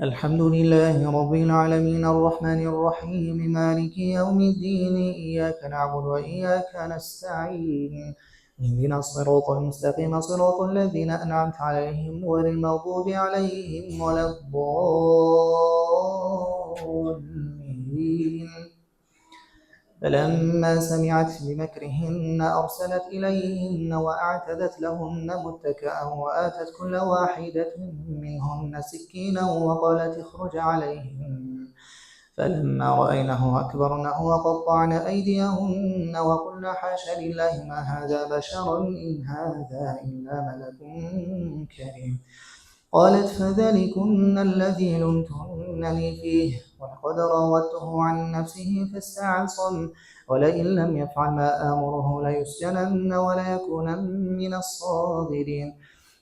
الحمد لله رب العالمين الرحمن الرحيم مالك يوم الدين إياك نعبد وإياك نستعين اهدنا الصراط المستقيم صراط الذين أنعمت عليهم غير المغضوب عليهم ولا الضالين فلما سمعت بمكرهن أرسلت إليهن وأعتدت لهن متكئا وآتت كل واحدة منهن سكينا وقالت اخرج عليهن فلما رأينه أكبرنه وقطعن أيديهن وقلن حاش لله ما هذا بشرا إن هذا إلا ملك كريم قالت فذلكن الذي لمتنني فيه ولقد راودته عن نفسه فاستعصم ولئن لم يفعل ما آمره ليسجنن وليكونن من الصاغرين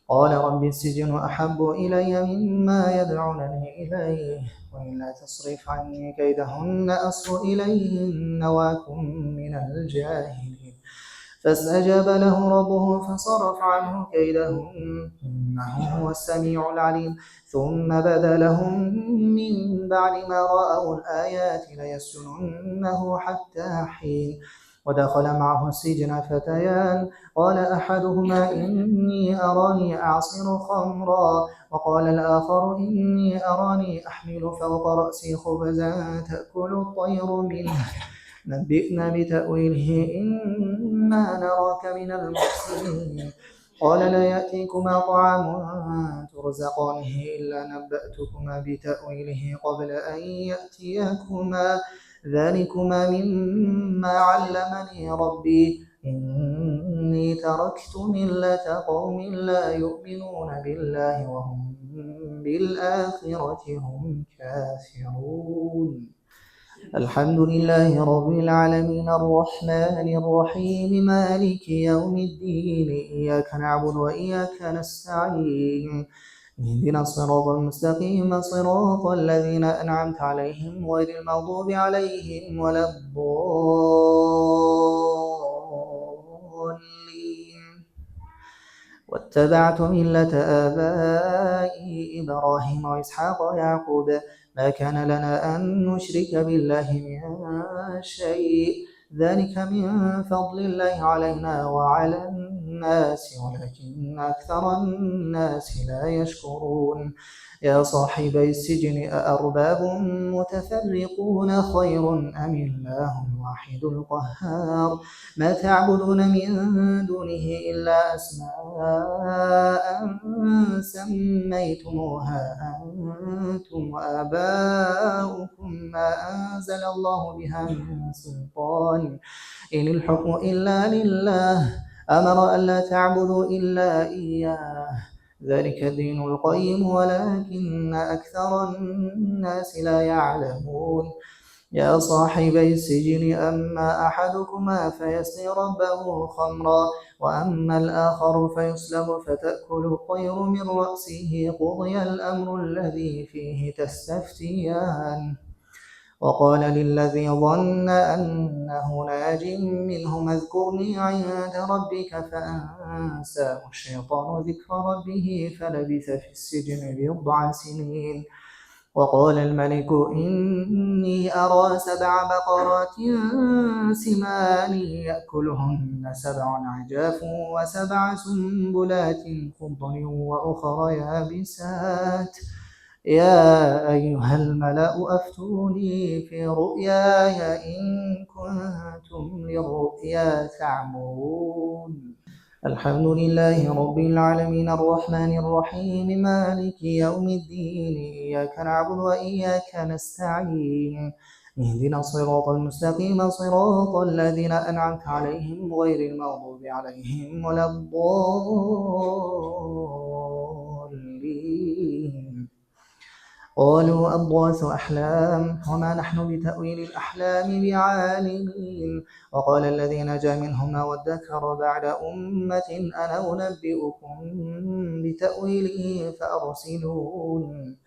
قال رب السجن أحب إلي مما يدعونني إليه وإلا تصرف عني كيدهن أصب إليهن وأكن من الجاهلين فاستجاب له ربه فصرف عنه كيدهن إنه هو السميع العليم ثم بدا لهم من بعد ما رأوا الآيات ليسجننه حتى حين ودخل معه السجن فتيان قال أحدهما إني أراني أعصر خمرا وقال الآخر إني أراني أحمل فوق رأسي خبزا تأكل الطير منه نبئنا بتأويله إنا نراك من المحسنين قال لا يأتيكما طعام ترزقانه إلا نبأتكما بتأويله قبل أن يأتيكما ذلكما مما علمني ربي إني تركت ملة قوم لا يؤمنون بالله وهم بالآخرة هم كافرون الحمد لله رب العالمين الرحمن الرحيم مالك يوم الدين إياك نعبد وإياك نستعين اهدنا الصراط المستقيم صراط الذين أنعمت عليهم غير المغضوب عليهم ولا الضالين واتبعت ملة آبائي إبراهيم وإسحاق ويعقوب ما كان لنا أن نشرك بالله من شيء ذلك من فضل الله علينا وعلى الناس ولكن أكثر الناس لا يشكرون يا صاحبي السجن أأرباب متفرقون خير أم الله الواحد القهار ما تعبدون من دونه إلا أسماء سميتموها أنتم وآباؤكم ما أنزل الله بها من سلطان إن الحكم إلا لله أمر ألا تعبدوا إلا إياه ذلك الدين القيم ولكن أكثر الناس لا يعلمون يا صاحبي السجن أما أحدكما فيسقي ربه خمرا وأما الآخر فيسلب فتأكل الطير من رأسه قضي الأمر الذي فيه تستفتيان وقال للذي ظن أنه ناج منهما اذكرني عند ربك فأنساه الشيطان ذكر ربه فلبث في السجن بضع سنين وقال الملك إني أرى 7 بقرات سمان يأكلهن 7 عجاف و7 سنبلات خضر وأخر يابسات يا أيها الملأ أفتوني في رؤياي إن كنتم للرؤيا تعبرون الحمد لله رب العالمين الرحمن الرحيم مالك يوم الدين إياك نعبد وإياك نستعين اهدنا الصراط المستقيم صراط الذين أنعمت عليهم غير المغضوب عليهم ولا الضالين قالوا أضغاث أحلام وما نحن بتأويل الأحلام بعالمين وقال الذي نجا منهما وادكر بعد أمة أنا أنبئكم بتأويله فأرسلون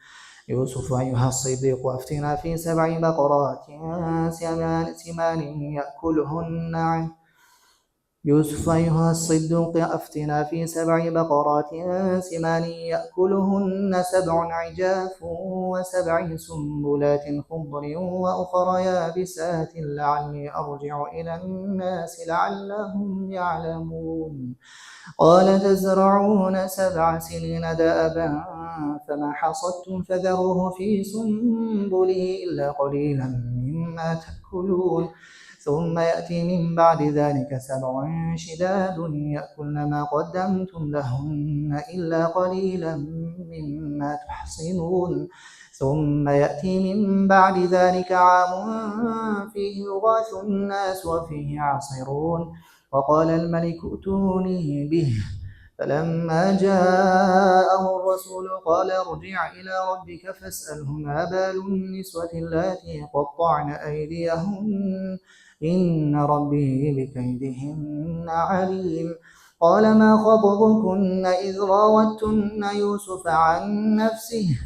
يوسف أيها الصديق أفتنا في 7 بقرات سمان يأكلهن يوسف أيها الصديق أفتنا في 7 بقرات سمان يأكلهن 7 عجاف و7 سنبلات خضر وأخر يابسات لعلي أرجع إلى الناس لعلهم يعلمون قال تزرعون 7 سنين دأبا فما حصدتم فذروه في سنبله إلا قليلا مما تأكلون ثم يأتي من بعد ذلك 7 شداد يأكلن ما قدمتم لهن إلا قليلا مما تحصنون ثم يأتي من بعد ذلك عام فيه يغاث الناس وفيه يعصرون وقال الملك ائتوني به فلما جاءه الرسول قال ارجع إلى ربك فاسأله ما بال النسوة اللاتي قطعن أيديهن إن ربي بكيدهن عليم قال ما خطبكن إذ راوتن يوسف عن نفسه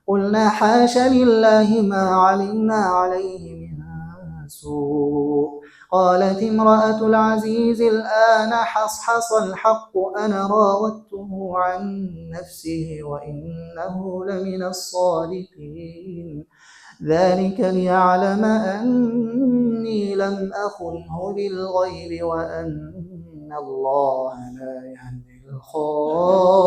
قلنا حاش لله ما علمنا عليه من سوء قالت امرأة العزيز الآن حصحص الحق أنا راودته عن نفسه وإنه لمن الصادقين ذلك ليعلم أني لم أخنه بالغيب وأن الله لا يهدي الخائنين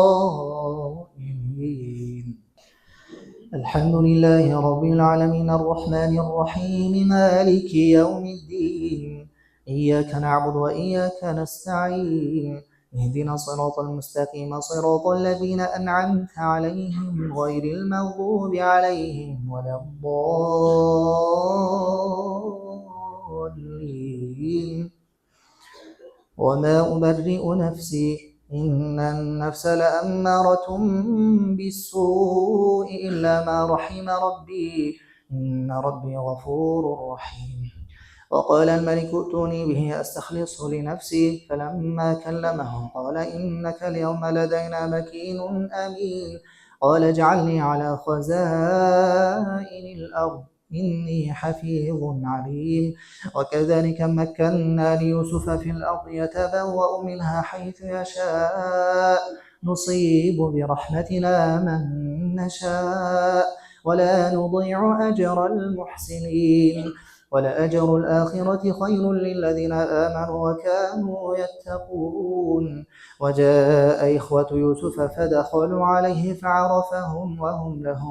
الحمد لله رب العالمين الرحمن الرحيم مالك يوم الدين إياك نعبد وإياك نستعين اهدنا الصراط المستقيم صراط الذين أنعمت عليهم غير المغضوب عليهم ولا الضالين وما أبرئ نفسي إن النفس لأمارة بالسوء إلا ما رحم ربي إن ربي غفور رحيم وقال الملك ائتوني به أستخلصه لنفسي فلما كلمه قال إنك اليوم لدينا مكين أمين قال اجعلني على خزائن الأرض إني حفيظ عليم وكذلك مكنا ليوسف في الأرض يتبوأ منها حيث يشاء نصيب برحمتنا من نشاء ولا نضيع أجر المحسنين ولأجر الآخرة خير للذين آمنوا وكانوا يتقون وجاء إخوة يوسف فدخلوا عليه فعرفهم وهم له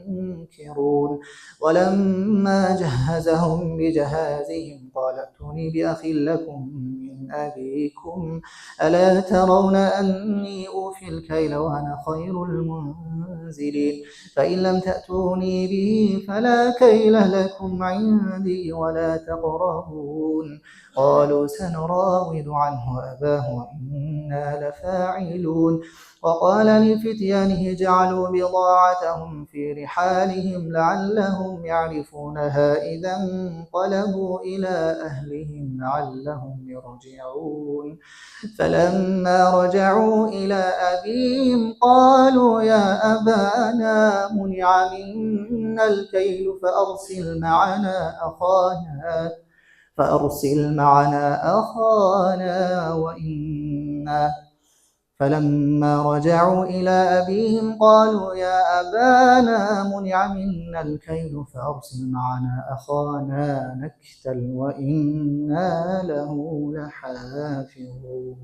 منكرون ولما جهزهم بجهازهم قال ائتوني بأخ لكم من أبيكم ألا ترون أني أوفي الكيل وأنا خير المنزلين فإن لم تأتوني به فلا كيل لكم عندي ولا تقربون قالوا سنراود عنه أباه وإنا لفاعلون وقال لفتيانه اجعلوا بضاعتهم في رحالهم لعلهم يعرفونها إذا انقلبوا إلى أهلهم لعلهم يرجعون فلما رجعوا إلى أبيهم قالوا يا أبانا منع منا الكيل فأرسل معنا أخانا وإنا فلما رجعوا إلى أبيهم قالوا يا أبانا منع منا الكيل فأرسل معنا أخانا نكتل وإنا له لحافظون